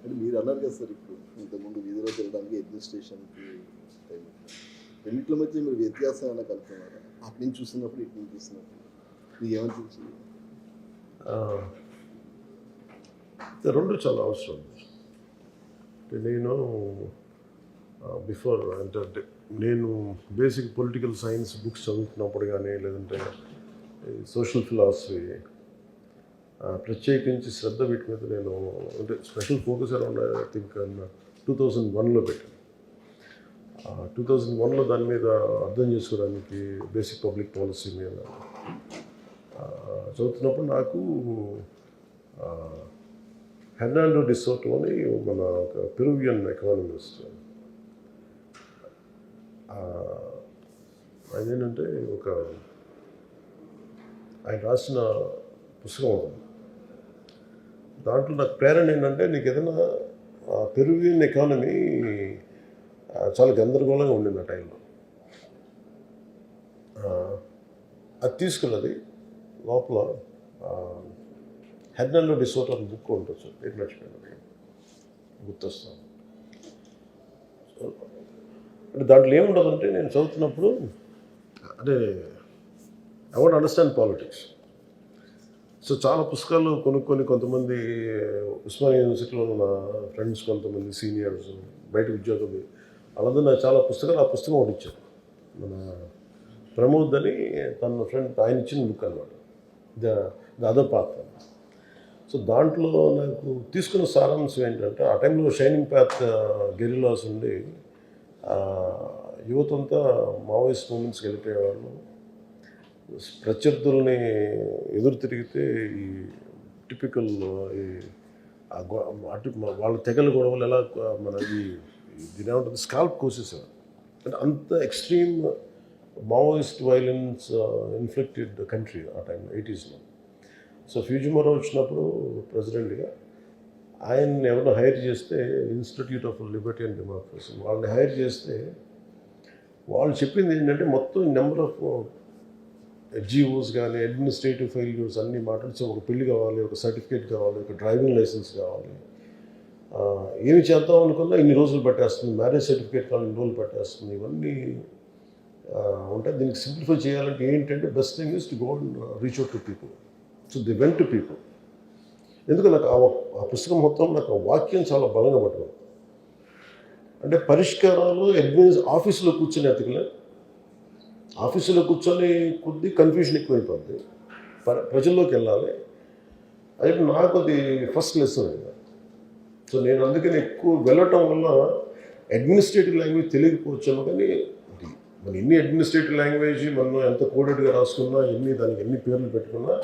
అంటే మీరు అన్నారు కదా సార్, ఇప్పుడు ఇంతకుముందు వీధిలో తిరగడానికి అడ్మినిస్ట్రేషన్కి రెండింటిలో మధ్య మీరు వ్యత్యాసం ఏమైనా కలుపుతున్నారా? అటు నుంచి చూస్తున్నప్పుడు ఇటు నుంచి చూస్తున్నప్పుడు మీకు ఏమనిపించింది? రెండు చాలా అవసరం. నేను బిఫోర్ అంటే నేను బేసిక్ పొలిటికల్ సైన్స్ బుక్స్ చదువుతున్నప్పుడు కానీ లేదంటే సోషల్ ఫిలాసఫీ ప్రత్యేకించి శ్రద్ధ వీటి మీద నేను అంటే special focus around I think 2001లో పెట్టాను. 2001లో దాని మీద అర్థం చేసుకోవడానికి బేసిక్ పబ్లిక్ పాలసీ మీద చదువుతున్నప్పుడు నాకు హెర్నాండో డి సోటో అని మన ఒక పెరువియన్ ఎకానమిస్ట్, ఆయన ఏంటంటే ఆయన రాసిన పుస్తకం ఉంటుంది. దాంట్లో నాకు ప్రేరణ ఏంటంటే నీకు ఏదైనా పెరువియన్ ఎకానమీ చాలా గందరగోళంగా ఉండింది ఆ టైంలో. అది తీసుకున్నది లోపల హెర్నాండో డి సోటో అని బుక్ ఉంటుంది, పేరు మర్చిపోయినది, గుర్తొస్తాను. అంటే దాంట్లో ఏముండదంటే నేను చదువుతున్నప్పుడు అంటే I want understand politics. So చాలా పుస్తకాలు కొనుక్కొని కొంతమంది ఉస్మానియా యూనివర్సిటీలో నా ఫ్రెండ్స్, కొంతమంది సీనియర్స్, బయట ఉద్యోగం, వాళ్ళందరూ నాకు చాలా పుస్తకాలు, ఆ పుస్తకం ఒకటి ఇచ్చారు. మన ప్రమోద్ అని తన ఫ్రెండ్ ఆయన ఇచ్చిన బుక్ అనమాట, ద అదర్ పాత్. సో దాంట్లో నాకు తీసుకున్న సారాంశం ఏంటంటే ఆ టైంలో షైనింగ్ పాత్ గెరిలాస్ ఉండి యువత అంతా మావోయిస్ట్ మూమెంట్స్కి వెళ్ళిపోయేవాళ్ళు. ప్రత్యర్థుల్ని ఎదురు తిరిగితే ఈ టిపికల్ అటు వాళ్ళ తెగల గొడవలు ఎలా మన దీని ఏమంటుంది స్కాల్ప్ కోసేసేవారు. అంటే అంత extreme Maoist violence inflicted country ఆ టైంలో 80sలో. సో ఫ్యూజిమోరో వచ్చినప్పుడు ప్రెసిడెంట్గా ఆయన్ని ఎవరినో హైర్ చేస్తే, institute of Liberty and democracy వాళ్ళని హైర్ చేస్తే వాళ్ళు చెప్పింది ఏంటంటే మొత్తం నెంబర్ ఆఫ్ ఎఫ్జిఓస్ కానీ అడ్మినిస్ట్రేటివ్ ఫెయిల్యూర్స్ అన్నీ మాట్లాడితే ఒక పెళ్లి కావాలి, ఒక సర్టిఫికేట్ కావాలి, ఒక డ్రైవింగ్ లైసెన్స్ కావాలి, ఏమి చేద్దాం అనుకున్నా ఇన్ని రోజులు పట్టేస్తుంది, మ్యారేజ్ సర్టిఫికేట్ కావాలి ఇన్ని రోజులు పట్టేస్తుంది, ఇవన్నీ ఉంటాయి. దీనికి సింప్లిఫై చేయాలంటే ఏంటంటే best thing is to go and reach out to people. So the went to people. ఎందుకు నాకు ఆ పుస్తకం మొత్తం నాకు ఆ వాక్యం చాలా బలంగా పట్టుకుంది. అంటే పరిష్కారాలు ఆఫీసులో కూర్చొని ఎతకలే, ఆఫీసులో కూర్చొని కొద్ది కన్ఫ్యూజన్ ఎక్కువైపోద్ది, ప్రజల్లోకి వెళ్ళాలి. అది నాకు అది ఫస్ట్ లెసన్ అది. సో నేను అందుకని ఎక్కువ వెళ్ళటం వల్ల అడ్మినిస్ట్రేటివ్ లాంగ్వేజ్ తెలియకపోవచ్చాను, కానీ మన ఎన్ని అడ్మినిస్ట్రేటివ్ లాంగ్వేజ్ మనం ఎంత కోడెడ్గా రాసుకున్నా, దానికి ఎన్ని పేర్లు పెట్టుకున్నా,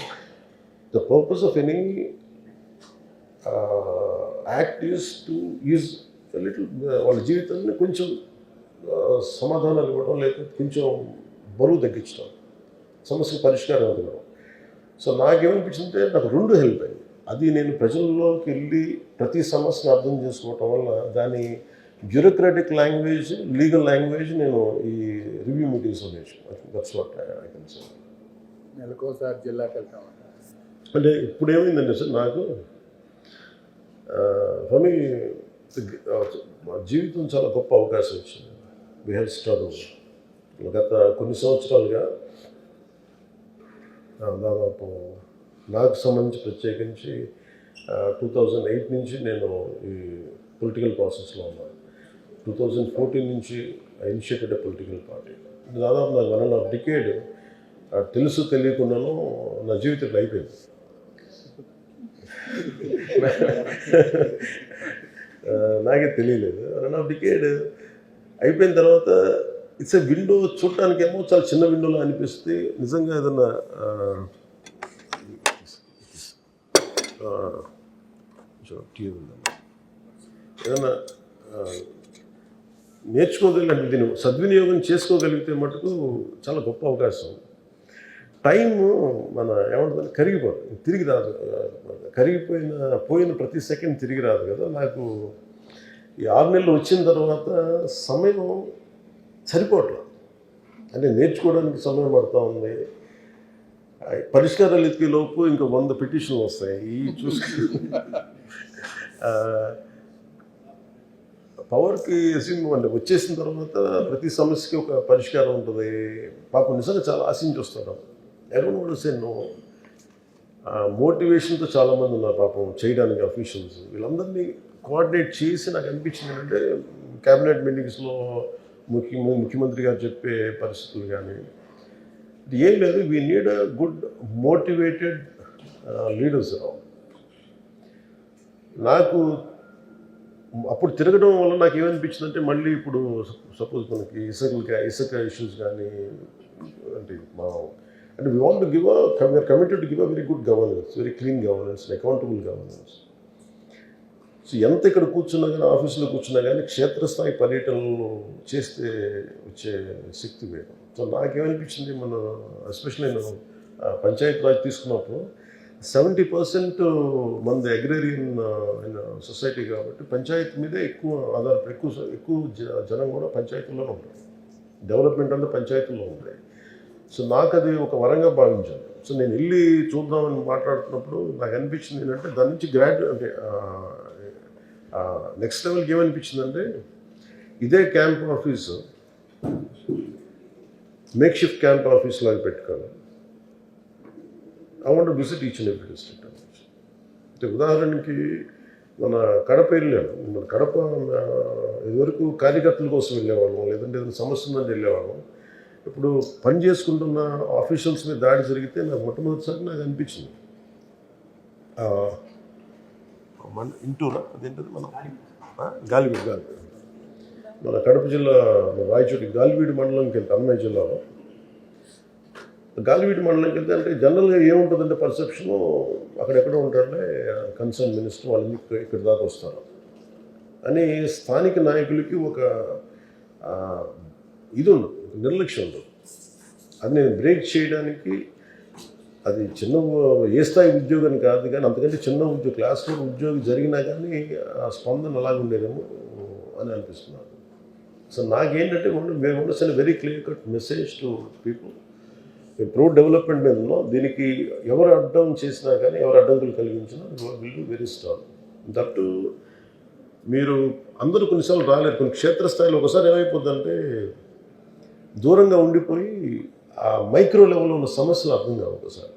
the purpose of any act is to use little వాళ్ళ జీవితాన్ని కొంచెం సమాధానాలు ఇవ్వడం, లేకపోతే కొంచెం బరువు తగ్గించడం, సమస్యకు పరిష్కారం ఇవ్వడం. సో నాకేమనిపించిందంటే నాకు రెండు హెల్ప్ అయింది. అది నేను ప్రజల్లోకి వెళ్ళి ప్రతి సమస్యను అర్థం చేసుకోవటం వల్ల దాని బ్యూరోక్రాటిక్ లాంగ్వేజ్, లీగల్ లాంగ్వేజ్ నేను ఈ రివ్యూ మీటింగ్స్లో నేర్చుకున్నాను. That's what I can say. నెలకోసారి జిల్లాకి వెళ్తాం అంటే ఇప్పుడు ఏమైందంటే సార్, నాకు ఫర్ మీ జీవితం చాలా గొప్ప అవకాశం వచ్చింది. We have struggle. గత కొన్ని సంవత్సరాలుగా దాదాపు నాకు సంబంధించి ప్రత్యేకించి 2008 నుంచి నేను ఈ పొలిటికల్ ప్రాసెస్లో ఉన్నాను. 2014 నుంచి I initiated a political party. దాదాపు నాకు 1.5 డికేడ్ తెలుసు తెలియకుండాను నా జీవితంలో అయిపోయింది. నాకే తెలియలేదు. 1.5 డికేడ్ అయిపోయిన తర్వాత ఇట్స్ ఎ విండో. చూడటానికేమో చాలా చిన్న విండోలో అనిపిస్తే, నిజంగా ఏదన్నా ఏదన్నా నేర్చుకోగలిగితే, దీన్ని సద్వినియోగం చేసుకోగలిగితే మటుకు చాలా గొప్ప అవకాశం. టైము మన ఏమంటుంది కరిగిపోతుంది, తిరిగి రాదు. పోయిన ప్రతి సెకండ్ తిరిగి రాదు కదా. నాకు ఈ 6 నెలలు వచ్చిన తర్వాత సమయం సరిపోవట్లేదు. అంటే నేర్చుకోవడానికి సమయం పడుతూ ఉంది. పరిష్కారాలు ఎత్తిలోపు ఇంకా 100 పిటిషన్లు వస్తాయి. ఈ చూసుకుని పవర్కి అంటే వచ్చేసిన తర్వాత ప్రతి సమస్యకి ఒక పరిష్కారం ఉంటుంది. పాపం నిజంగా చాలా ఆశించి వస్తారు. ఎవరు కూడా నో మోటివేషన్తో చాలామంది ఉన్నారు పాపం చేయడానికి అఫీషియల్స్. వీళ్ళందరినీ కోఆర్డినేట్ చేసి నాకు అనిపించింది అంటే క్యాబినెట్ మీటింగ్స్లో ముఖ్యమంత్రి గారు చెప్పే పరిస్థితులు కానీ ఏం లేదు. We need a good motivated leaders. నాకు అప్పుడు తిరగడం వల్ల నాకు ఏమనిపించిందంటే మళ్ళీ ఇప్పుడు సపోజ్ మనకి ఇసుక ఇష్యూస్ కానీ అంటే అంటే we want to give we're committed to give a very good governance, very clean governance, accountable governance. So ఎంత ఇక్కడ కూర్చున్నా కానీ ఆఫీసులో కూర్చున్నా కానీ క్షేత్రస్థాయి పర్యటనలు చేస్తే వచ్చే శక్తి వేరు. సో నాకేమనిపించింది మన ఎస్పెషల్లీ నేను పంచాయతీ రాజ్ తీసుకున్నప్పుడు 70% మనది అగ్రేరియన్ సొసైటీ కాబట్టి పంచాయతీ మీదే ఎక్కువ ఆధారపడి ఎక్కువ జనం కూడా పంచాయతీల్లోనే ఉంటారు. డెవలప్మెంట్ అంతా పంచాయతీల్లో ఉంటాయి. సో నాకు అది ఒక వరంగా భావించాను. సో నేను వెళ్ళి చూద్దామని మాట్లాడుతున్నప్పుడు నాకు అనిపించింది ఏంటంటే దాని నుంచి అంటే నెక్స్ట్ లెవెల్కి ఏమనిపించిందంటే ఇదే camp office make shift camp office లాగా పెట్టుకోవాలి. I want to visit each and every district. అంటే ఉదాహరణకి మన కడప వెళ్ళాను. మన కడప ఇదివరకు కార్యకర్తల కోసం వెళ్ళేవాళ్ళం, లేదంటే ఏదైనా సమస్య ఉందని వెళ్ళేవాళ్ళం. ఇప్పుడు పని చేసుకుంటున్న ఆఫీషియల్స్ మీద దాడి జరిగితే నాకు మొట్టమొదటిసారి నాకు అనిపించింది మన ఇంటూరా అదేంటది మన గాలివీడు మన కడప జిల్లా రాయచోటి గాలివీడు మండలంకి వెళ్తే అన్నమయ్య జిల్లాలో గాలివీడు మండలంకి వెళ్తే అంటే జనరల్గా ఏముంటుందంటే పర్సెప్షను అక్కడెక్కడ ఉంటారంటే కన్సర్న్ మినిస్టర్ వాళ్ళని ఇక్కడి దాకా వస్తారు అని స్థానిక నాయకులకి ఒక ఇది ఉండదు, నిర్లక్ష్యం ఉండదు. అది నేను బ్రేక్ చేయడానికి అది చిన్న ఏ స్థాయి ఉద్యోగం కాదు కానీ అంతకంటే చిన్న ఉద్యోగం క్లాస్ 4 ఉద్యోగం జరిగినా కానీ ఆ స్పందన అలాగే ఉండేదేమో అని అనిపిస్తున్నాను. సో నాకేంటంటే మేము ఉండొచ్చిన very clear cut message to people. మేము ప్రో డెవలప్మెంట్ మీద ఉన్నాం. దీనికి ఎవరు అడ్డం చేసినా కానీ ఎవరు అడ్డంకులు కలిగించినా will be very strong. That మీరు అందరూ కొన్నిసార్లు రాలేరు. కొన్ని క్షేత్రస్థాయిలో ఒకసారి ఏమైపోద్దంటే దూరంగా ఉండిపోయి ఆ మైక్రో లెవెల్లో ఉన్న సమస్యలు అర్థం కావు. ఒకసారి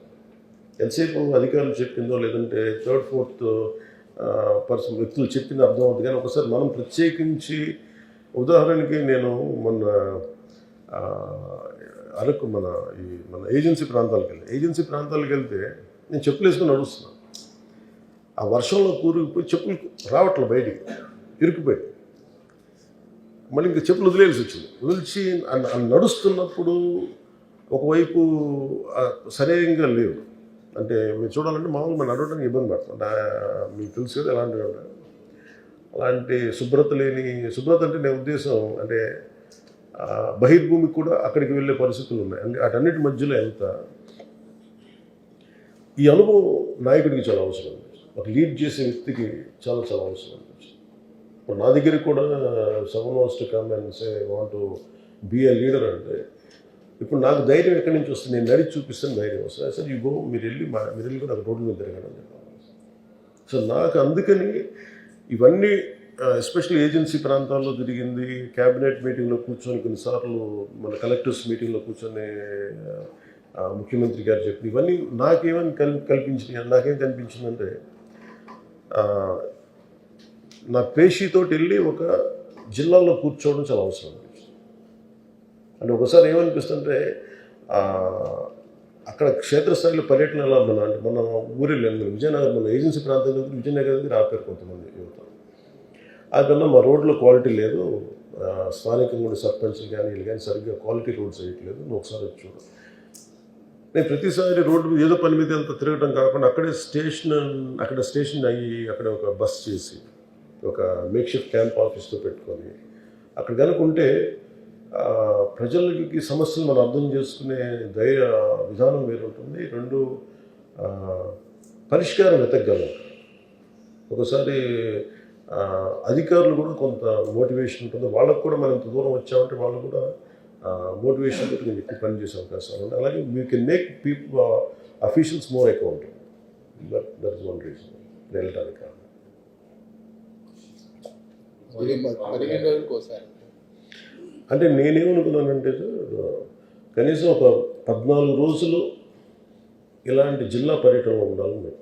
ఎంతసేపు అధికారులు చెప్పిందో లేదంటే 3rd, 4th పర్సన్ వ్యక్తులు చెప్పింది అర్థం అవుతుంది. కానీ ఒకసారి మనం ప్రత్యేకించి ఉదాహరణకి నేను మొన్న అరకు మన ఏజెన్సీ ప్రాంతాలకు వెళ్తే నేను చెప్పులు వేసుకుని నడుస్తున్నాను. ఆ వర్షంలో కూరుకుపోయి చెప్పులు రావట్లే, బయటికి ఇరుక్కుపోయి మళ్ళీ ఇంకా చెప్పులు వదిలేసి వచ్చింది. వదిలిచి నడుస్తున్నప్పుడు ఒకవైపు సరైనగా లేవు. అంటే మీరు చూడాలంటే మామూలుగా మనం నడవడానికి ఇబ్బంది పడుతుంది. మీకు తెలుసు కదా ఎలాంటివి ఉంటాయి. అలాంటి శుభ్రత అంటే నేను ఉద్దేశం అంటే బహిర్భూమికి కూడా అక్కడికి వెళ్ళే పరిస్థితులు ఉన్నాయి. అంటే అటన్నిటి మధ్యలో వెళ్తా ఈ అనుభవం నాయకుడికి చాలా అవసరం. ఒక లీడ్ చేసే వ్యక్తికి చాలా చాలా అవసరం. ఇప్పుడు నా దగ్గరికి కూడా someone wants to come and say I want to be a leader అంటే ఇప్పుడు నాకు ధైర్యం ఎక్కడి నుంచి వస్తుంది? నేను నడిచి చూపిస్తాను ధైర్యం వస్తుంది. సార్ యూ గో, మీరు వెళ్ళి కూడా నాకు రోడ్ల మీద తిరగడం చెప్పాలి. సో నాకు అందుకని ఇవన్నీ ఎస్పెషల్లీ ఏజెన్సీ ప్రాంతాల్లో తిరిగింది, క్యాబినెట్ మీటింగ్లో కూర్చొని కొన్నిసార్లు మన కలెక్టర్స్ మీటింగ్లో కూర్చొని ముఖ్యమంత్రి గారు చెప్పి ఇవన్నీ నాకేమని కల్పించినాయి. నాకేం కనిపించిందంటే నా పేషీతోటి వెళ్ళి ఒక జిల్లాలో కూర్చోవడం చాలా అవసరం అనిపిస్తుంది. అంటే ఒకసారి ఏమనిపిస్తుంటే అక్కడ క్షేత్రస్థాయిలో పర్యటన ఎలా అంటే మన ఊరిలో విజయనగరం, మన ఏజెన్సీ ప్రాంతంలో విజయనగరం దగ్గర ఆపారు కొంతమంది యువత. అదన్నా మా రోడ్లో క్వాలిటీ లేదు, స్థానికంగా ఉండే సర్పంచ్లు కానీ వీళ్ళు కానీ సరిగ్గా క్వాలిటీ రోడ్స్ వేయట్లేదు, నువ్వు ఒకసారి వచ్చి చూడు. నేను ప్రతిసారి రోడ్డు మీద ఏదో పని మీద అంత తిరగడం కాకుండా అక్కడ స్టేషన్ అయ్యి అక్కడ ఒక బస్ చేసి ఒక మేక్ షిఫ్ట్ క్యాంప్ ఆఫీస్తో పెట్టుకొని అక్కడ కనుకుంటే ప్రజలకి సమస్యలు మనం అర్థం చేసుకునే విధానం వేరుంటుంది. 2 పరిష్కారం వెతకగలం. ఒకసారి అధికారులు కూడా కొంత మోటివేషన్ ఉంటుంది. వాళ్ళకు కూడా మనం ఇంత దూరం వచ్చామంటే వాళ్ళు కూడా మోటివేషన్ తోటి నేను ఎక్కువ పని చేసే అవకాశాలు ఉంటాయి. అలాగే we can make people officials more accountable. That is one reason వెళ్ళటానికి. 15 రోజులకు ఒకసారి. అంటే నేనేమనుకున్నానంటే సార్, కనీసం ఒక 14 రోజులు ఇలాంటి జిల్లా పర్యటనలో ఉండాలని నేను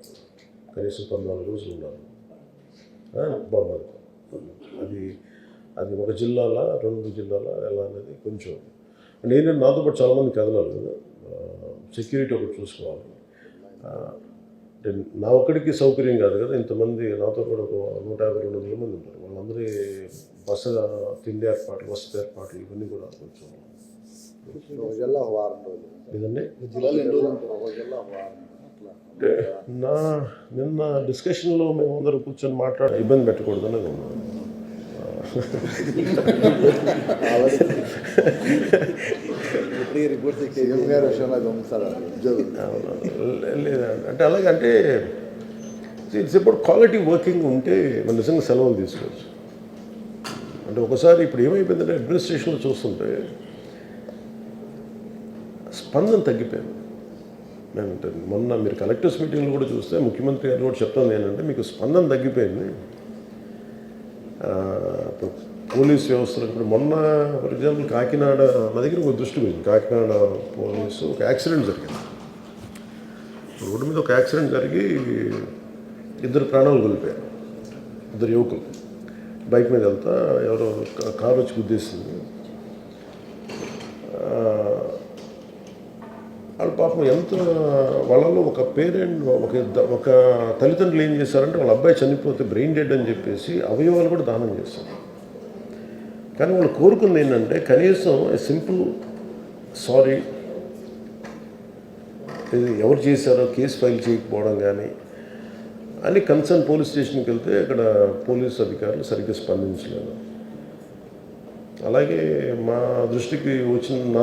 కనీసం 14 రోజులు ఉండాలి. బాగుంది. అది ఒక జిల్లాల 2 జిల్లాల ఎలా అనేది కొంచెం నేను నాతో పాటు చాలామంది కదలాలి కదా, సెక్యూరిటీ ఒకటి చూసుకోవాలి. అంటే నా ఒక్కడికి సౌకర్యం కాదు కదా, ఇంతమంది నాతో పాటు ఒక 150-200 మంది ఉంటారు. వాళ్ళందరి బస్సు తిండి ఏర్పాట్లు, వసతి ఏర్పాట్లు ఇవన్నీ కూడా కొంచెం ఒక జిల్లా ఒక వారం రోజులు. ఇదండి. జిల్లాలో ఎన్ని రోజులు ఉంటారు? ఒక జిల్లా ఒక వారం అట్లా. అంటే నిన్న డిస్కషన్లో మేము అందరూ కూర్చొని మాట్లాడి ఇబ్బంది పెట్టకూడదని ఉన్నాను. సీఎం గారి విషయంలో పంపుతారు. లేదండి, అంటే అలాగంటే ఇట్స్ అబౌట్ క్వాలిటీ వర్కింగ్ ఉంటే మనం నిజంగా సెలవులు తీసుకోవచ్చు. అంటే ఒకసారి ఇప్పుడు ఏమైపోయిందంటే అడ్మినిస్ట్రేషన్లో చూస్తుంటే స్పందన తగ్గిపోయింది. మేమంటే మొన్న మీరు కలెక్టర్స్ మీటింగ్లో కూడా చూస్తే ముఖ్యమంత్రి గారు కూడా చెప్తుంది ఏంటంటే మీకు స్పందన తగ్గిపోయింది. పోలీస్ వ్యవస్థలో ఇప్పుడు మొన్న ఫర్ ఎగ్జాంపుల్ కాకినాడ నా దగ్గర ఒక దృష్టి పోయింది. కాకినాడ పోలీసు ఒక యాక్సిడెంట్ జరిగింది. రోడ్డు మీద ఒక యాక్సిడెంట్ జరిగి 2 ప్రాణాలు కోల్పోయారు. 2 యువకులు బైక్ మీద వెళ్తా ఎవరో కారు వచ్చి గుద్దేసింది. వాళ్ళ పాపం ఎంత వాళ్ళలో ఒక పేరెంట్ ఒక తల్లిదండ్రులు ఏం చేశారంటే వాళ్ళ అబ్బాయి చనిపోతే బ్రెయిన్ డెడ్ అని చెప్పేసి అవయవాలు కూడా దానం చేశారు. కానీ వాళ్ళు కోరుకుంది ఏంటంటే కనీసం సింపుల్ సారీ, ఇది ఎవరు చేశారో కేసు ఫైల్ చేయకపోవడం కానీ అని కన్సర్న్ పోలీస్ స్టేషన్కి వెళ్తే అక్కడ పోలీస్ అధికారులు సరిగ్గా స్పందించలేదు. అలాగే నా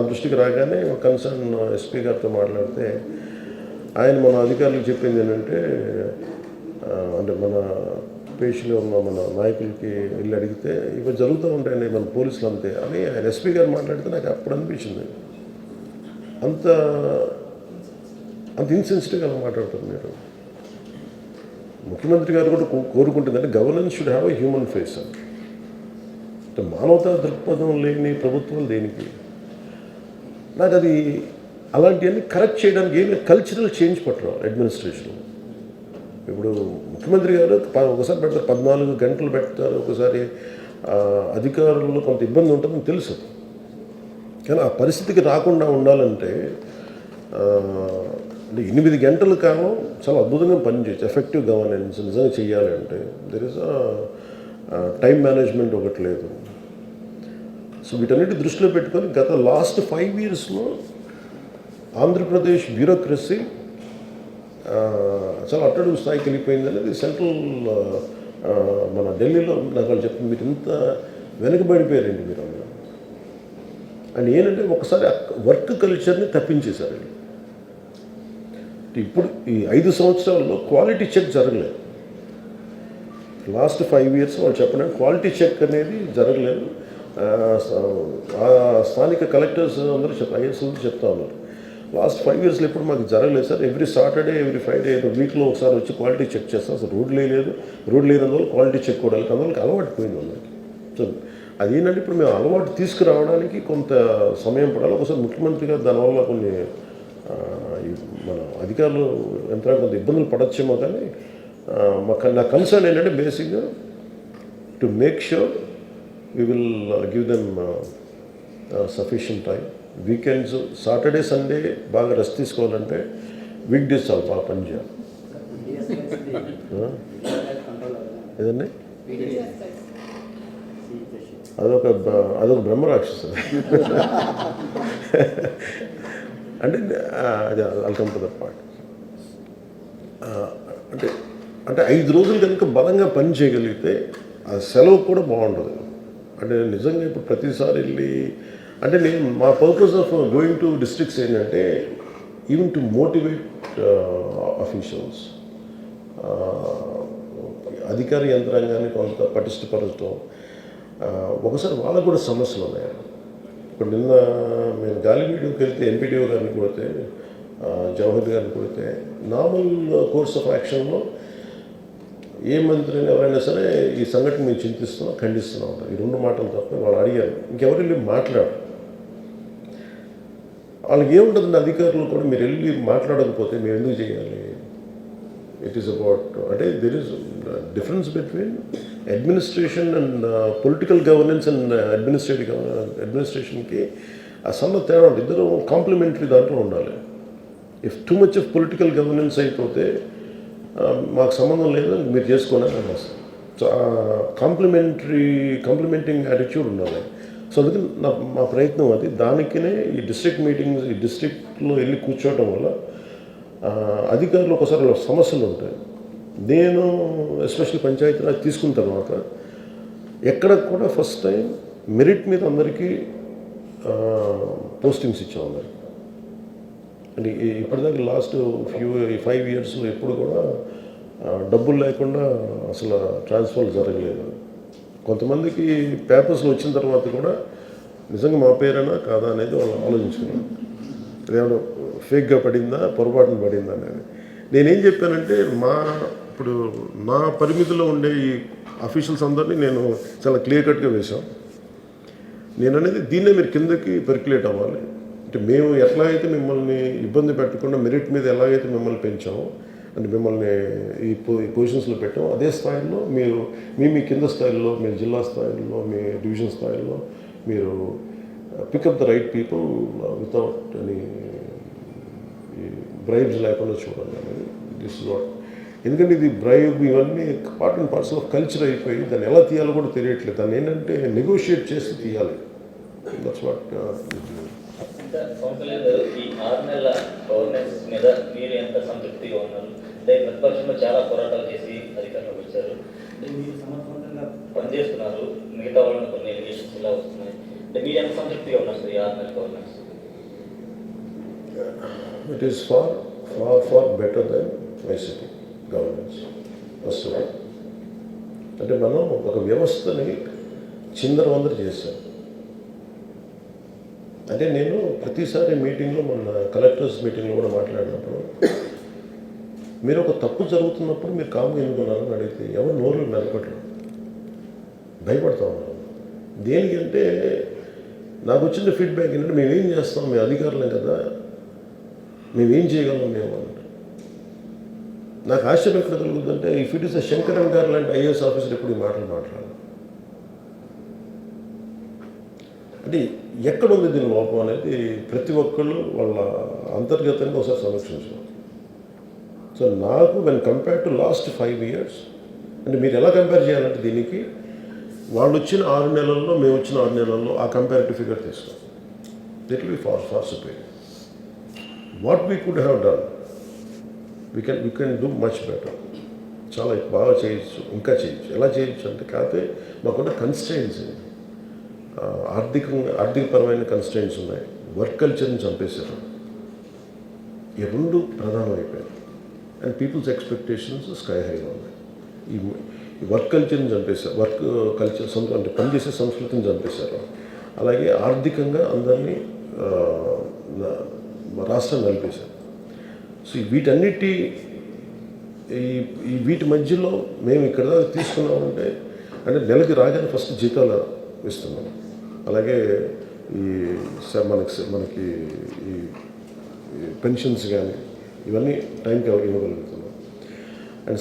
దృష్టికి రాగానే కన్సర్న్ ఎస్పీ గారితో మాట్లాడితే ఆయన మన అధికారులకు చెప్పింది ఏంటంటే అంటే మన పేషీలో ఉన్న మన నాయకులకి వెళ్ళి అడిగితే ఇవి జరుగుతూ ఉంటాయండి మన పోలీసులు అంతే అని ఆయన ఎస్పీ గారు మాట్లాడితే నాకు అప్పుడు అనిపించింది. అంత ఇన్సెన్సిటివ్గా మాట్లాడుతారు మీరు. ముఖ్యమంత్రి గారు కూడా కోరుకుంటుందంటే governance should have a human face. అంటే మానవతా దృక్పథం లేని ప్రభుత్వం దేనికి? నాకు అది అలాంటివన్నీ కరెక్ట్ చేయడానికి ఏమి కల్చరల్ చేంజ్ పట్టరు అడ్మినిస్ట్రేషన్. ఇప్పుడు ముఖ్యమంత్రి గారు ఒకసారి పెడతారు, 14 గంటలు పెడతారు, ఒకసారి అధికారులు కొంత ఇబ్బంది ఉంటుందని తెలుసు. కానీ ఆ పరిస్థితికి రాకుండా ఉండాలంటే అంటే 8 గంటలు కాలం చాలా అద్భుతంగా పనిచేయచ్చు. ఎఫెక్టివ్ గవర్నెన్స్ నిజంగా చేయాలి అంటే దెర్ ఇస్ టైం మేనేజ్మెంట్ ఒకటి లేదు. సో వీటన్నిటి దృష్టిలో పెట్టుకొని గత లాస్ట్ 5 yearsలో ఆంధ్రప్రదేశ్ బ్యూరోక్రసీ చాలా అట్టడుగు స్థాయికి వెళ్ళిపోయింది అనేది సెంట్రల్ మన ఢిల్లీలో నాకు వాళ్ళు చెప్పింది. మీరు ఇంత వెనకబడిపోయారండి మీరు అన్నారు. అండ్ ఏంటంటే ఒకసారి వర్క్ కల్చర్ని తప్పించేశారు. ఇప్పుడు ఈ 5 సంవత్సరాల్లో క్వాలిటీ చెక్ జరగలేదు. లాస్ట్ 5 years వాళ్ళు చెప్పడానికి క్వాలిటీ చెక్ అనేది జరగలేదు. స్థానిక కలెక్టర్స్ అందరూ ఐఏఎస్ చెప్తా ఉన్నారు లాస్ట్ 5 yearsలో ఎప్పుడు మాకు జరగలేదు sir. Every Saturday every Friday వీక్లో ఒకసారి వచ్చి క్వాలిటీ చెక్ చేస్తాం. అసలు రోడ్లు లేనందువల్ల క్వాలిటీ చెక్ కూడా అందువల్ల అలవాటు పోయింది అందరికి. సో అదేంటంటే ఇప్పుడు మేము అలవాటు తీసుకురావడానికి కొంత సమయం పడాలి. ఒకసారి ముఖ్యమంత్రి గారు దానివల్ల కొన్ని మన అధికారులు ఎంత కొంత ఇబ్బందులు పడచ్చేమో. కానీ నా కన్సర్న్ ఏంటంటే బేసిక్గా to make sure we will give them sufficient time. Weekends Saturday Sunday బాగా రెస్ట్ తీసుకోవాలంటే వీక్ డేస్ చాలా బాగా పనిచేయాలి. ఏదండి అదొక బ్రహ్మరాక్షసు. అంటే అది వెల్కమ్ టు దట్ పార్ట్. అంటే 5 రోజులు కనుక బలంగా పని చేయగలిగితే ఆ సెలవు కూడా బాగుంటుంది. అంటే నిజంగా ఇప్పుడు ప్రతిసారి వెళ్ళి అంటే నేను మా purpose of going to districts ఏంటంటే ఈవెన్ టు మోటివేట్ అఫీషియల్స్, అధికార యంత్రాంగాన్ని కొంత పటిష్టపరచడం. ఒకసారి వాళ్ళకు కూడా సమస్యలు ఉన్నాయి. ఇప్పుడు నిన్న మేము గాలివీడియోకి వెళ్తే ఎంపీడీఓ గారిని కొడితే, జవహర్ గారిని కొడితే నార్మల్ కోర్స్ ఆఫ్ యాక్షన్లో ఏ మంత్రిని ఎవరైనా సరే ఈ సంఘటన మేము చింతిస్తున్నాం, ఖండిస్తున్నాం ఉంటారు. ఈ 2 మాటలు తప్ప వాళ్ళు అడిగారు, ఇంకెవరు వెళ్ళి మాట్లాడు. వాళ్ళకి ఏముంటుందండి, అధికారులు కూడా మీరు వెళ్ళి మాట్లాడకపోతే మేము ఎందుకు చేయాలి? ఇట్ ఈస్ అబౌట్, అంటే there is difference between administration and political governance and అడ్మినిస్ట్రేషన్కి అసలు తేడా ఉంటుంది. ఇద్దరు కాంప్లిమెంటరీ దాంట్లో ఉండాలి. If too much of political governance అయిపోతే మాకు సంబంధం లేదు, మీరు చేసుకోండి అని వస్తాం. సో కాంప్లిమెంటింగ్ యాటిట్యూడ్ ఉండాలి. సో అందుకే మా ప్రయత్నం అది. దానికినే ఈ డిస్ట్రిక్ట్ మీటింగ్స్, ఈ డిస్ట్రిక్ట్లో వెళ్ళి కూర్చోవటం వల్ల అధికారులు ఒకసారి సమస్యలు ఉంటాయి. నేను ఎస్పెషల్లీ పంచాయతీరాజ్ తీసుకున్న తర్వాత ఎక్కడ కూడా ఫస్ట్ టైం మెరిట్ మీద అందరికీ పోస్టింగ్స్ ఇచ్చాం అందరికి. అంటే ఇప్పటిదాకా లాస్ట్ 5 yearsలో ఎప్పుడు కూడా డబ్బులు లేకుండా అసలు ట్రాన్స్ఫర్ జరగలేదు. కొంతమందికి పేపర్స్లో వచ్చిన తర్వాత కూడా నిజంగా మా పేరేనా కాదా అనేది వాళ్ళు ఆలోచించుకున్నాను. అదేమన్నా ఫేక్గా పడిందా, పొరపాటున పడిందా అనేది. నేనేం చెప్పానంటే ఇప్పుడు నా పరిమితిలో ఉండే ఈ అఫీషియల్స్ అందరినీ నేను చాలా క్లియర్ కట్గా వేశాం. నేను అనేది దీన్నే మీరు కిందకి పెర్క్యులేట్ అవ్వాలి. అంటే మేము ఎట్లా అయితే మిమ్మల్ని ఇబ్బంది పెట్టకుండా మెరిట్ మీద ఎలాగైతే మిమ్మల్ని పెంచామో, అంటే మిమ్మల్ని ఈ పొజిషన్స్లో పెట్టాం, అదే స్థాయిలో మీరు మీ కింద స్థాయిలో, మీ జిల్లా స్థాయిలో, మీ డివిజన్ స్థాయిలో మీరు pick up the right people without any bribes లేకుండా చూడాలి అనేది దిస్ ఇస్ వాట్. ఎందుకంటే ఇది బ్రైబ్ ఇవన్నీ part and parcel of culture అయిపోయి దాన్ని ఎలా తీయాలో కూడా తెలియట్లేదు. దాన్ని ఏంటంటే నెగోషియేట్ చేసి తీయాలి. That's what. ఇంకా సోమశేఖర్ గారు, ఈ 6 నెలల గవర్నెన్స్ మీద మీరు ఎంత సంతృప్తిగా ఉన్నారు? అంటే ప్రతిపక్షంలో చాలా పోరాటాలు చేసి అధికారంలోకి వచ్చారు, అంటే మీరు సమర్థవంతంగా పనిచేస్తున్నారు, మిగతా వాళ్ళని కొన్ని ఎలిగేషన్స్ ఇలా వస్తున్నాయి, అంటే మీరు ఎంత సంతృప్తిగా ఉన్నారు సార్ ఈ 6 నెలల governance? It is far better than YCP governance. First of all అంటే మనం ఒక వ్యవస్థని చిందరవందర చేశాం. అంటే నేను ప్రతిసారి మీటింగ్లో, మొన్న కలెక్టర్స్ మీటింగ్లో కూడా మాట్లాడినప్పుడు, మీరు ఒక తప్పు జరుగుతున్నప్పుడు మీరు కామ్గా ఎందుకున్నారని అడిగితే ఎవరు నోరు మెలపట్లేదు, భయపడతా ఉన్నారు. దేనికంటే నాకు వచ్చిన ఫీడ్బ్యాక్ ఏంటంటే, మేమేం చేస్తాం, మేము అధికారులం కదా, మేమేం చేయగలం మేము అంటే. నాకు ఆశ్చర్యం ఎక్కడ కలుగుతుందంటే, ఇఫ్ ఇట్ ఇస్ శంకరన్ గారు లాంటి ఐఏఎస్ ఆఫీసర్ ఎప్పుడు ఈ మాటలు మాట్లాడాలి. అంటే ఎక్కడుంది దీని లోపం అనేది ప్రతి ఒక్కళ్ళు వాళ్ళ అంతర్గతంగా ఒకసారి సమీక్షించాలి. సో నాకు when compare to last 5 years, అంటే మీరు ఎలా కంపేర్ చేయాలంటే దీనికి వాళ్ళు వచ్చిన 6 నెలల్లో, మేము వచ్చిన 6 నెలల్లో ఆ కంపారిటివ్ ఫిగర్ తీసుకోం. That will be far superior. What we could have done, we can do much better. చాలా బాగా చేయొచ్చు, ఇంకా చేయొచ్చు. ఎలా చేయొచ్చు అంటే, కాకపోతే మాకున్న కన్స్ట్రెయింట్స్, ఆర్థికపరమైన కన్స్ట్రెయింట్స్ ఉన్నాయి. వర్క్ కల్చర్ని చంపేశారు. ఈ 2 ప్రధానమైపోయాయి. అండ్ పీపుల్స్ ఎక్స్పెక్టేషన్స్ స్కై హైగా ఉన్నాయి. ఈ వర్క్ కల్చర్ని చంపేశారు, వర్క్ కల్చర్ అంటే పనిచేసే సంస్కృతిని చంపేశారు. అలాగే ఆర్థికంగా అందరినీ రాష్ట్రం నలిపేశారు. సో వీటి మధ్యలో మేము ఇక్కడ తీసుకున్నామంటే, అంటే నెలకి రాగానే ఫస్ట్ జీతాలు ఇస్తున్నాం. అలాగే మనకి ఈ పెన్షన్స్ కానీ ఇవన్నీ టైంకి ఇవ్వగలుగుతున్నాం. అండ్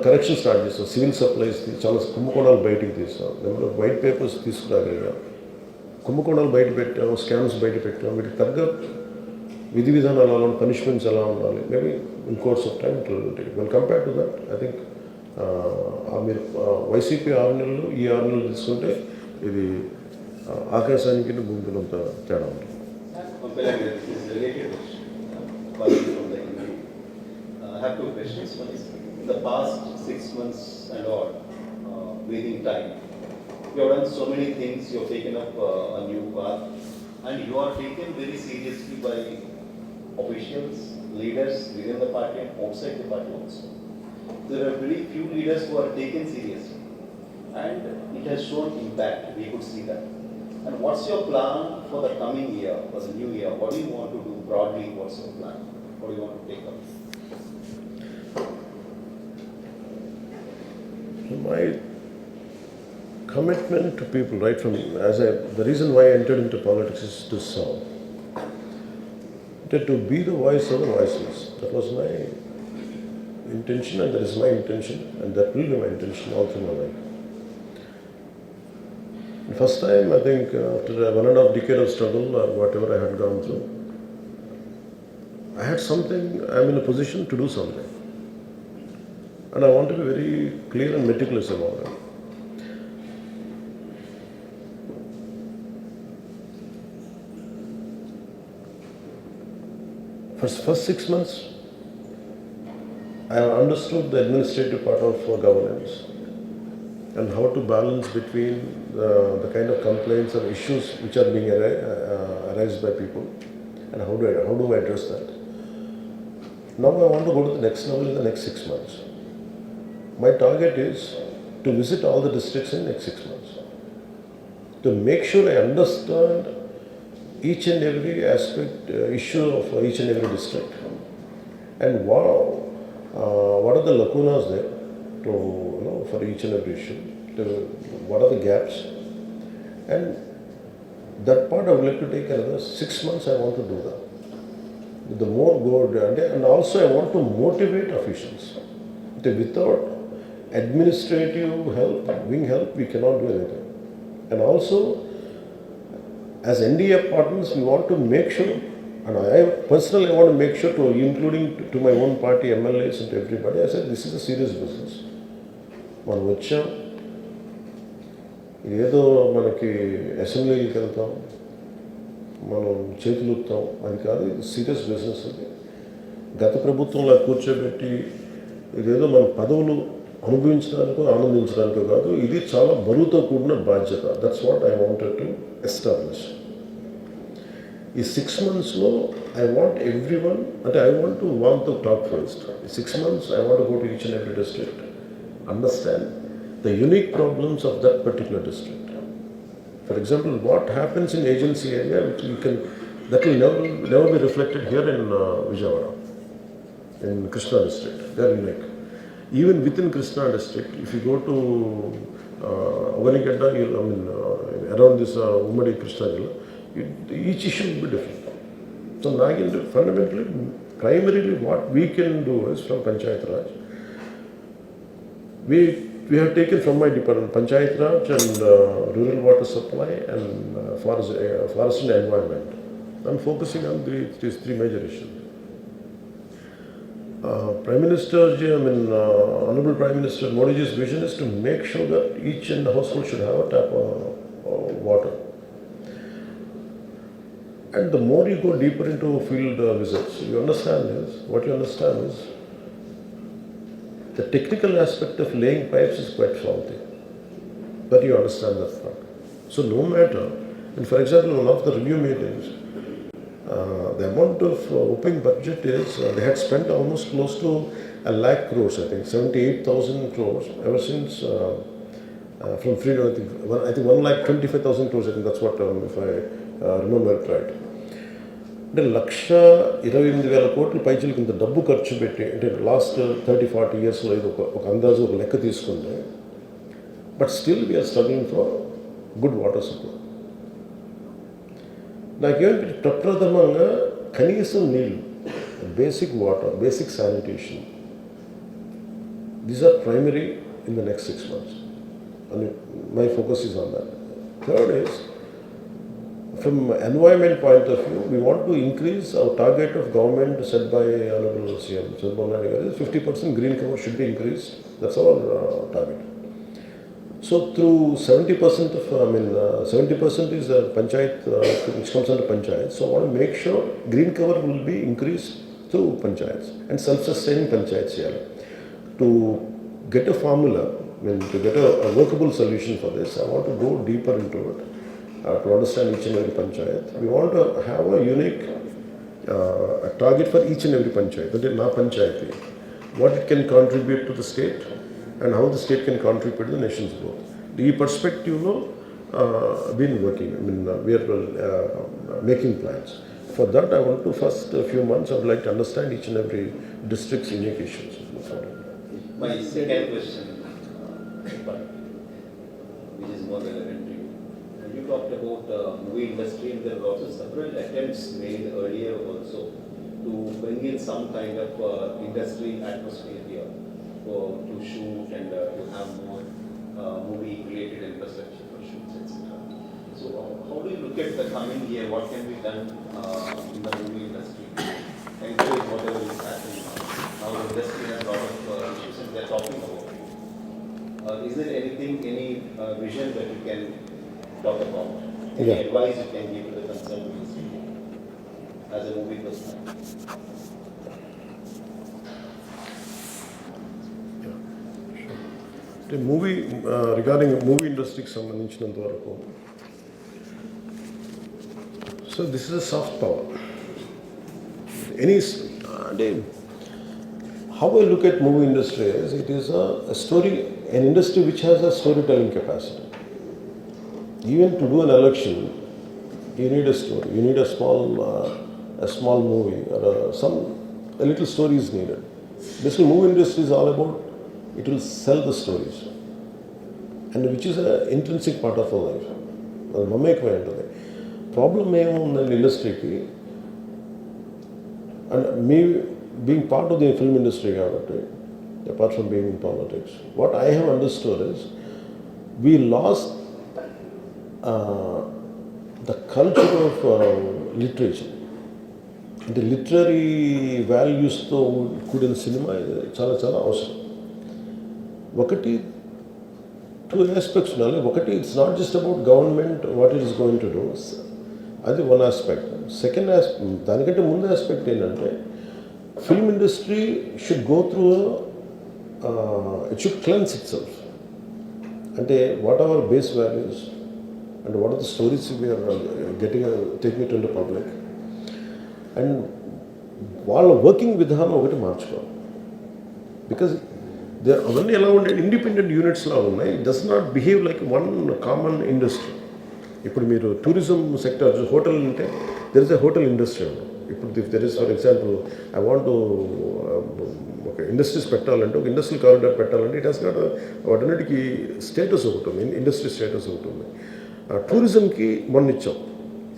కరెక్షన్ స్టార్ట్ చేస్తాం. సివిల్ సప్లైస్ చాలా కుంభకోణాలు బయటికి తీస్తాం. నెంబర్ ఆఫ్ వైట్ పేపర్స్ తీసుకురాగలిగాం. కుంభకోణాలు బయట పెట్టాం, స్కామ్స్ బయట పెట్టాం. వీటికి తగ్గ విధి విధానాలు ఎలా, పనిష్మెంట్స్ ఎలా ఉండాలి, maybe in course of time it will take. Well compare to that I think మీరు వైసీపీ 6 నెలలు, ఈ 6 నెలలు తీసుకుంటే ఇది ఆకాశానికి భూమికినంత తేడా ఉంటుంది. I have 2 questions. One is, in the past 6 months and all, breathing time, you have done so many things, you have taken up a new path, and you are taken very seriously by officials, leaders within the party and outside the party also. There are very few leaders who are taken seriously, and it has shown impact. We could see that. And what's your plan for the coming year, for the new year? What do you want to do broadly? What's your plan? What do you want to take up? my commitment to people, right from the reason why I entered into politics is to serve. To be the voice of the voiceless. That was my intention, and that is my intention, and that will be my intention all through my life. The first time, I think, after 1.5 decade of struggle or whatever I had gone through, I had something, I'm in a position to do something. And I want to be very clear and meticulous about it. First 6 months, I understood the administrative part of governance and how to balance between the kind of complaints and issues which are being arised by people, and how do I address that. Now I want to go to the next level in the next 6 months. My target is to visit all the districts in the next 6 months, to make sure I understand each and every aspect, issue of each and every district, and what are the lacunas there for each and every issue, what are the gaps, and that part I would like to take another 6 months. I want to do that. The more good, and also I want to motivate officials. Without administrative help, wing help, we cannot do anything. And also, as NDA partners, we want to make sure, and I personally want to make sure, including to my own party, MLAs and everybody, I said, this is a serious business. మనం వచ్చాం, ఏదో మనకి అసెంబ్లీకి వెళ్తాం, మనం చేతులుతాం, అది కాదు, ఇది సీరియస్ బిజినెస్. అది గత ప్రభుత్వంలో కూర్చోబెట్టి ఇదేదో మన పదవులు అనుభవించడానికో ఆనందించడానికో కాదు, ఇది చాలా బరువుతో కూడిన బాధ్యత. That's what I wanted to establish. ఈ 6 monthsలో ఐ వాంట్ ఎవ్రీవన్, అంటే I want to want to talk first. ఈ 6 months I want go to each and every district, understand the unique problems of that particular district. For example, what happens in agency area, that will never be reflected here in Vijayawada, in Krishna district. They are unique. Even within Krishna district, if you go to Avanigadda, around this Ummadi Krishna Jilla, each issue will be different. So, fundamentally, primarily what we can do is from Panchayat Raj, we have taken from my department, Panchayat Raj and rural water supply and forest and environment. I'm focusing on these three major issues. Prime Minister, Honorable Prime Minister Modi's vision is to make sure that each and household should have a tap of water. And the more you go deeper into field visits, what you understand is the technical aspect of laying pipes is quite faulty. But you understand that part. So no matter, and for example, one of the review meetings, the amount of opening budget is, they had spent almost close to 1 lakh crores, I think, 78,000 crores ever since, from freedom, I think 1,25,000 crores, I think that's what, if I remember it right. అంటే 1,28,000 కోట్లు పైచలకి ఇంత డబ్బు ఖర్చు పెట్టి, అంటే last 30-40 yearsలో ఇది ఒక అందాజు ఒక లెక్క తీసుకుంటే, but still we're struggling for good water supply. నాకేంటి ప్రప్రథమంగా కనీసం నీళ్ళు, basic water, basic sanitation, these are primary in the next 6 months. And my focus is on that. Third is, from environment point of view, we want to increase our target of government set by Honorable CM. So 50% green cover should be increased. That's our target. So through 70% of, 70% is panchayat, which comes under panchayat. So I want to make sure green cover will be increased through panchayats and self-sustaining panchayats here. To get a formula, to get a workable solution for this, I want to go deeper into it. To understand each and every panchayat. We want to have a unique a target for each and every panchayat. That is, na panchayati, what it can contribute to the state and how the state can contribute to the nation's growth. The perspective, been working. We are making plans. For that, I want to first few months, I would like to understand each and every district's unique issues. My second question, చెప్పండి, which is more relevant to you. And you talked about movie industry, and there were also several attempts made earlier also to bring in some kind of industry atmosphere here to shoot and to have more movie-related infrastructure for shoots, etc. So how do you look at the coming year? What can be done in the movie industry? Encourage whatever is happening now. Now the industry has a lot of issues and they're talking about it. Is there anything, any vision that you can talk about? Any Yeah. advice you can give to the concerned ministry as a movie person? Movie regarding movie ఇండస్ట్రీకి సంబంధించినంత వరకు, so this is a soft power. Any అంటే how I look at movie industry is it is a story, an industry which has a storytelling capacity. Even to do an election, you need a story. You need a small movie or a little story is needed. Basically, movie industry is all about it will sell the stories, and which is an intrinsic part of our life. అది మమేకమై ఉంటుంది. Problem ఏముందండి ఇండస్ట్రీకి, and me being part of the film industry, apart from being in politics, what I have understood is we lost the culture of literature. The literary values తో కూడిన cinema చాలా చాలా అవసరం. ఒకటి టూ ఆస్పెక్ట్స్ ఉండాలి. ఒకటి it's not just about government what it is going to do, అది one aspect. Second aspect, దానికంటే ముందు ఆస్పెక్ట్ ఏంటంటే film industry should go through it should cleanse itself. And what are our base values and what are the stories we are taking it into public, and while working with them ఒకటి మార్చుకోవాలి. Because they అవన్నీ ఎలా ఉండే independent units లా ఉన్నాయి. It does not behave like one common industry. ఇప్పుడు మీరు tourism sector, hotel అంటే there is a hotel industry. ఇప్పుడు if there is for example I want to ఒక ఇండస్ట్రీస్ పెట్టాలంటే, ఒక ఇండస్ట్రియల్ కారిడార్ పెట్టాలంటే ఇట్ హాస్ నాట్ వాటన్నిటికీ స్టేటస్ ఒకటి ఉంది, ఇండస్ట్రీ స్టేటస్ ఒకటి ఉంది. టూరిజంకి మొన్న ఇచ్చాం,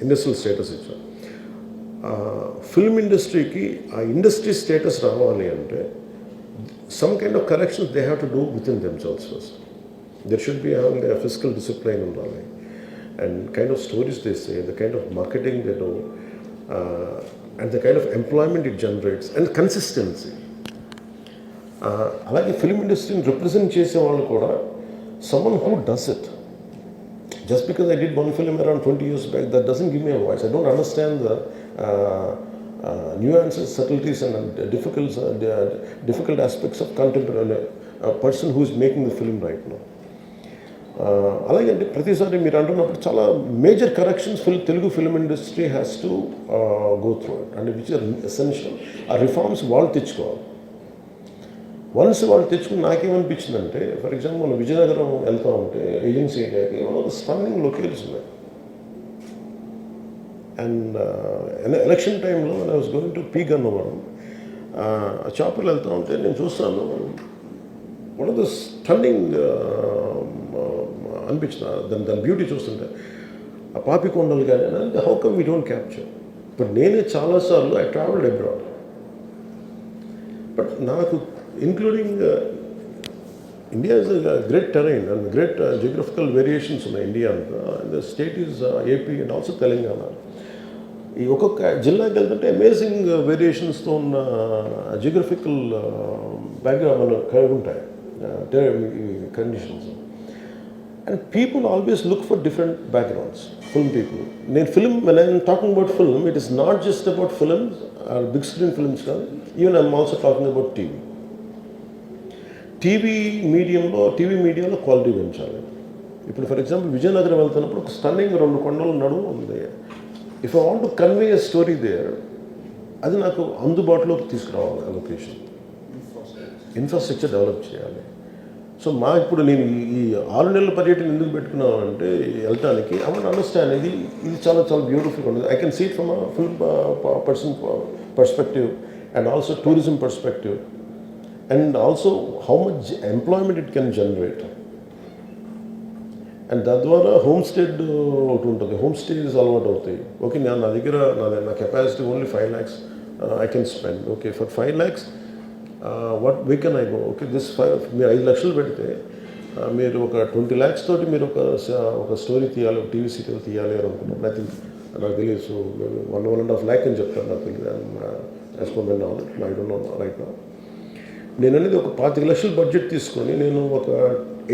ఇండస్ట్రియల్ స్టేటస్ ఇచ్చాం. ఫిల్మ్ ఇండస్ట్రీకి ఆ ఇండస్ట్రీ స్టేటస్ రావాలి అంటే some kind of corrections they have to do within themselves first. There should be a fiscal discipline undaali, and kind of stories they say, the kind of marketing they do, and the kind of employment it generates, and consistency. అలాగే film ఇండస్ట్రీని represent చేసే వాళ్ళు కూడా someone who does it. Just because I did one film around 20 years back, that doesn't give me a voice. I don't understand the nuances, subtleties and difficult aspects of contemporary person who is making the film right now. అలాగే అంటే ప్రతిసారి మీరు అంటున్నప్పుడు చాలా major corrections Telugu film industry has to go through it, and which are essential. ఆ reforms వాళ్ళు తెచ్చుకోవాలి. Once వాళ్ళు తెచ్చుకుని నాకేమనిపించిందంటే, ఫర్ ఎగ్జాంపుల్ మనం విజయనగరం వెళ్తూ ఉంటే ఏజెన్సీ ఏరియాకి ఒక స్టన్నింగ్ లొకేషన్స్ ఉన్నాయి. అండ్ ఎలక్షన్ టైంలో I was going to P Gannavaram, ఆ చాపర్లు వెళ్తూ ఉంటే నేను చూస్తాను, వన్ ఆఫ్ ద స్టన్నింగ్ అనిపించిన దాని బ్యూటీ చూస్తుంటే, ఆ పాపికొండలు కానీ how come we don't capture. ఇప్పుడు నేనే చాలాసార్లు ఐ ట్రావెల్డ్ అబ్రాడ్, బట్ నాకు including India is a great terrain and great geographical variations in India, and the state is AP and also Telangana. ఈ ఒక్కొక్క జిల్లాకి వెళ్తుంటే అమేజింగ్ వేరియేషన్స్తో ఉన్న జియోగ్రఫికల్ బ్యాక్గ్రౌండ్ కలిగి ఉంటాయి conditions. And people always look for different backgrounds. Film people, నేను film when I'm talking about film, it is not just about films or big screen films కాదు, even I'm also talking about TV మీడియాలో quality పెంచాలి. ఇప్పుడు for example Vizianagaram వెళ్తున్నప్పుడు ఒక stunning 2 కొండల నడుము ఉంది. If I want to convey a story there, అది నాకు అందుబాటులోకి తీసుకురావాలి. లొకేషన్ ఇన్ఫ్రాస్ట్రక్చర్ డెవలప్ చేయాలి. సో ఇప్పుడు నేను ఈ 6 నెలల పర్యటన ఎందుకు పెట్టుకున్నాను అంటే, వెళ్ళటానికి ఐ వాంట్ అండర్స్టాండ్ ఇది చాలా చాలా బ్యూటిఫుల్గా ఉంటుంది. I can see it from a film person perspective and also tourism perspective, and also how much employment it can generate. And తద్వారా హోమ్ స్టేడ్ ఒకటి ఉంటుంది, హోమ్ స్టేస్ అలవాటు అవుతాయి. ఓకే, నా దగ్గర నా capacity only 5 lakhs I can spend. Okay, for 5 lakhs what way can I go? Okay, మీరు 5 లక్షలు పెడితే మీరు ఒక 20 lakhs తోటి మీరు ఒక స్టోరీ తీయాలి, ఒక టీవీ సీరియల్ తీయాలి అని అనుకుంటున్నారు. ఐ థింక్ నాకు తెలియదు, సో 1.5 lakh అని చెప్తాను. నాకు తెలియదు, I don't know right now. నేను అనేది ఒక 25 లక్షలు బడ్జెట్ తీసుకొని నేను ఒక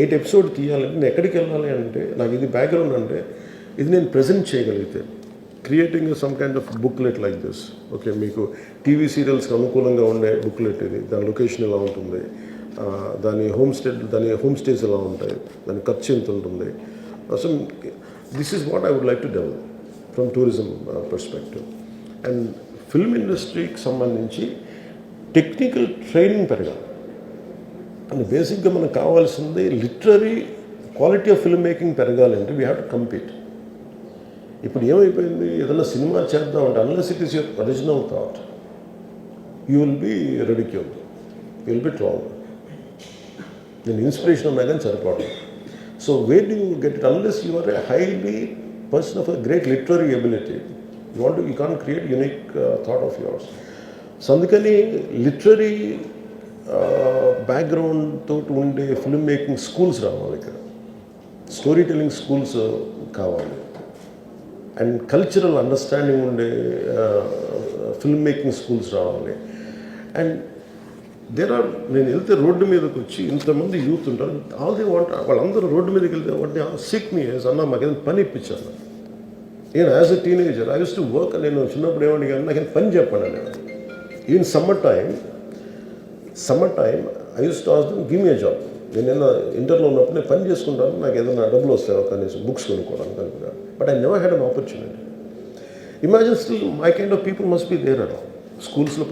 8 ఎపిసోడ్ తీయాలంటే నేను ఎక్కడికి వెళ్ళాలి అంటే, నాకు ఇది బ్యాక్గ్రౌండ్ అంటే ఇది నేను ప్రజెంట్ చేయగలిగితే, creating some kind of booklet like this. Okay, మీకు టీవీ సీరియల్స్కి అనుకూలంగా ఉండే బుక్లెట్ ఇది, దాని లొకేషన్ ఎలా ఉంటుంది, దాని హోమ్ స్టేస్ ఎలా ఉంటాయి, దాని ఖర్చు ఎంత ఉంటుంది. So this is what I would like to develop from tourism perspective. And film ఇండస్ట్రీకి సంబంధించి టెక్నికల్ ట్రైనింగ్ పెరగాలి. అండ్ బేసిక్గా మనకు కావాల్సింది literary quality of film making పెరగాలంటే వీ హ్యావ్ టు కంపీట్. ఇప్పుడు ఏమైపోయింది, ఏదైనా సినిమా చేద్దాం అంటే unless it is your original thought, you will be ridiculed, you will be trolled. నేను ఇన్స్పిరేషన్ ఉన్నా కానీ సరిపోవడం. So way do you get it unless you are a highly person of a great literary ability, you can't create unique thought of yours. So అందుకని literary background తోటి ఉండే film making schools రావాలి ఇక్కడ, story telling schools కావాలి, and cultural understanding ఉండే film making schools రావాలి. And నేను వెళ్తే రోడ్డు మీదకి వచ్చి ఇంతమంది యూత్ ఉంటారు, ఆల్ దే వాంట్, వాళ్ళందరూ రోడ్డు మీదకి వెళ్తే వాటిని సిక్ మీ అన్న మాకు ఏదైనా పని ఇప్పించాను. నేను as a teenager I use to work. నేను చిన్నప్పుడు ఏమడిగాను, నాకు ఏదైనా పని చెప్పండి నేను. Even summer time I use to ask them give me a job. నేను ఇంటర్లో ఉన్నప్పుడు నేను పని చేసుకుంటాను, నాకు ఏదైనా డబ్బులు వస్తాయో కనీసం బుక్స్ కొనుక్కోవడానికి అనుకున్నాను. But I never had an opportunity. Imagine still my kind of people must be there అలా స్కూల్స్లో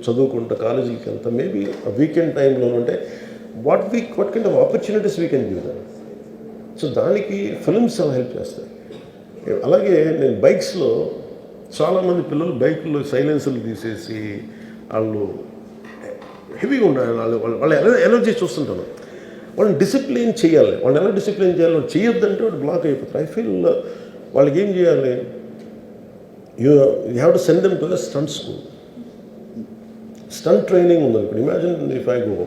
చదువుకుంటా, కాలేజీలకి వెళ్తా, మేబీ వీకెండ్ టైంలో ఉంటే what kind of opportunities we can give them. So దానికి ఫిల్మ్స్ చాలా హెల్ప్ చేస్తాయి. అలాగే నేను బైక్స్లో చాలామంది పిల్లలు బైకుల్లో సైలెన్సర్లు తీసేసి వాళ్ళు హెవీగా ఉండాలి, వాళ్ళ ఎనర్జీ చూస్తుంటాను. వాళ్ళని డిసిప్లిన్ చేయాలి. వాళ్ళని ఎలా డిసిప్లిన్ చేయాలి, వాళ్ళు చేయొద్దంటే వాడు బ్లాక్ అయిపోతారు. ఐ ఫీల్ వాళ్ళకి ఏం చేయాలి, you have to send them to the stunt school. Stunt training ఉంది ఇప్పుడు. Imagine if I go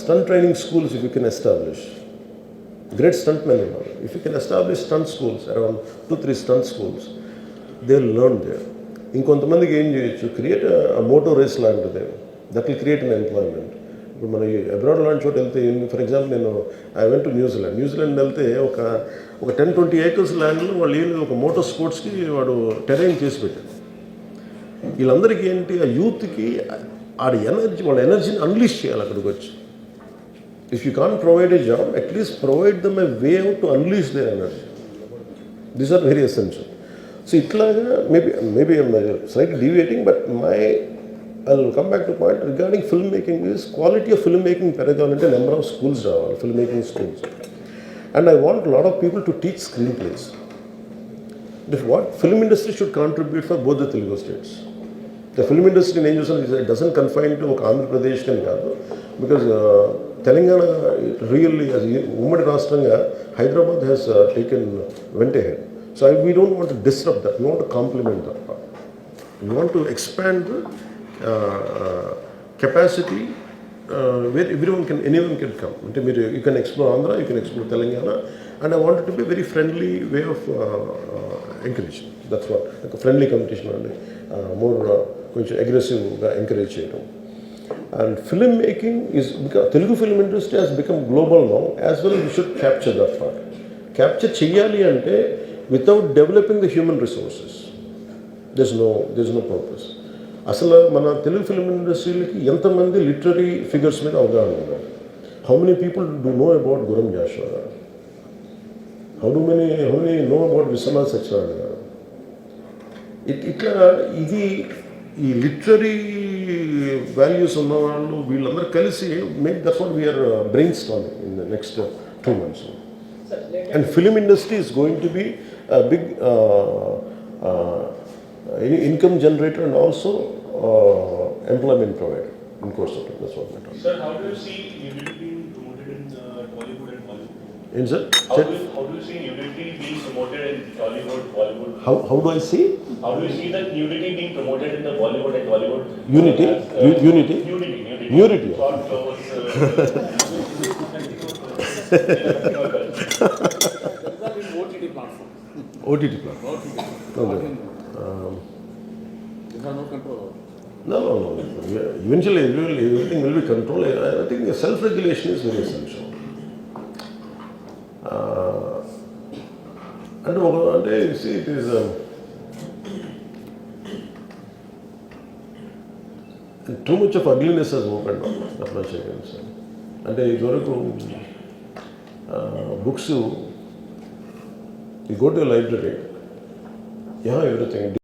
stunt training schools if you can establish, great stuntmen and all. If you can establish stunt schools, around 2-3 stunt schools, they'll learn there. ఇంకొంతమందికి ఏం చేయొచ్చు, create Moto race లాంటిది, that will create an employment. ఇప్పుడు మన abroad లాంటి చోట వెళ్తే, for example నేను ఐ వెంట్ టు న్యూజిలాండ్ వెళ్తే ఒక 10-20 acres ల్యాండ్లో వాళ్ళు ఏం ఒక మోటార్ స్పోర్ట్స్కి వాడు టెరైన్ చేసి పెట్టారు. వీళ్ళందరికీ ఏంటి, ఆ యూత్కి వాళ్ళ ఎనర్జీని అన్లీష్ చేయాలి అక్కడికి వచ్చి. If you can't provide a job, at least provide them a way out to unleash their energy. These are very essential. So itlaga maybe I'm slightly deviating, but I'll come back to point regarding filmmaking is quality of filmmaking pedagogy, number of schools ravali, filmmaking schools. And I want a lot of people to teach screenplays. What film industry should contribute for both the Telugu states. The film industry in India doesn't confine to Andhra Pradesh and Gado, because Telangana really, as Ummadi Rashtranga, Hyderabad has went ahead. So we don't want to disrupt that. We want to complement that part. We want to expand the capacity where anyone can come. You can explore Andhra, you can explore Telangana, and I want it to be a very friendly way of encouraging. That's what, like a friendly competition, more aggressive encourage cheyadam. And filmmaking is, because Telugu film industry has become global now, as well we should capture that part. Capture cheyali ante without developing the human resources, there's no purpose. Asala mana Telugu film industry ki enta mandi literary figures మీద అవగాహన ఉన్నారు. How many people do know about Guram Joshua? How many know about Vishwanath Sachdev garu? ఇట్లా ఇది ఈ literary values ఉన్న వాళ్ళు వీళ్ళందరూ కలిసి that's what we're brainstorming in the next 2 months. And film industry is going to be big income generator and also employment provider in course of it. That's what we're talking. Sir, how do you see unity being promoted in Bollywood and Hollywood? ఏంటి sir How do you see nudity being promoted in Tollywood, Bollywood? How do I see How do you see that nudity being promoted in the Bollywood and Tollywood? Unity? Unity? Nudity. Nudity. Short clothes. OTT platform. OTT platform okay You have no control. No. Eventually, everything will be controlled. I think self-regulation is very essential. And you see, it is too much of ugliness has opened up. That much I can say. And ఇదివరకు books, you go to a library, you have everything.